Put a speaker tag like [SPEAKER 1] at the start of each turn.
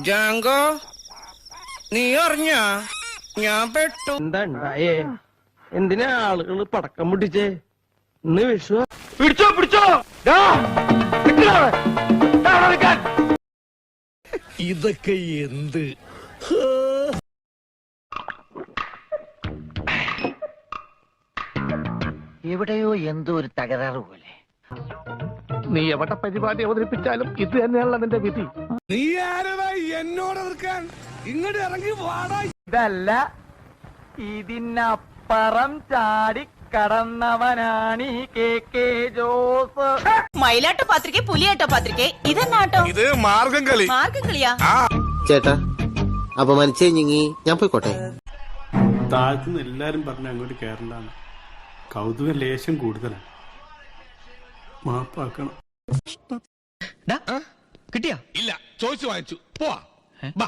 [SPEAKER 1] ജാങ്കോ, നീ അറിഞ്ഞ ഞാൻ പെട്ടു.
[SPEAKER 2] എന്താ ഉണ്ടായേ? എന്തിനാ ആളുകൾ പടക്കം പൊട്ടിച്ചേ? ഇന്ന് വിഷു. പിടിച്ചോ പിടിച്ചോ,
[SPEAKER 3] ഇതൊക്കെ എന്ത്?
[SPEAKER 4] എവിടെയോ എന്തോ ഒരു തകരാറ് പോലെ.
[SPEAKER 2] നീ എവിടെ പരിപാടി അവതരിപ്പിച്ചാലും ഇത് തന്നെയാണല്ലോ നിന്റെ വിധി.
[SPEAKER 3] നീ ആരടാ എന്നോട് എതിർക്കാൻ? ഇങ്ങോട്ട് ഇറങ്ങി വാടാ.
[SPEAKER 2] ഇതല്ല, ഇതിനപ്പുറം ചാടി കടന്നവനാണ് KK ജോസ്.
[SPEAKER 5] മയിലാട്ട പത്രിക, പുലിയാട്ട പത്രിക, ഇതെന്നാട്ടോ?
[SPEAKER 3] ഇത് മാർഗം കളി.
[SPEAKER 5] മാർഗം കളിയാ?
[SPEAKER 6] ചേട്ടാ അപമാനിച്ചേ ഞങ്ങി ഞാൻ പോയിക്കോട്ടെ.
[SPEAKER 7] താഴ്ത്തുനിന്ന് എല്ലാരും പറഞ്ഞ അങ്ങോട്ട് കയറണ്ടാണ്. കൗതുക ലേശം കൂടുതലാണ്. മാപ്പാക്കണം.
[SPEAKER 3] ഇല്ല, ചോദിച്ചു വാങ്ങിച്ചു. പോവാ.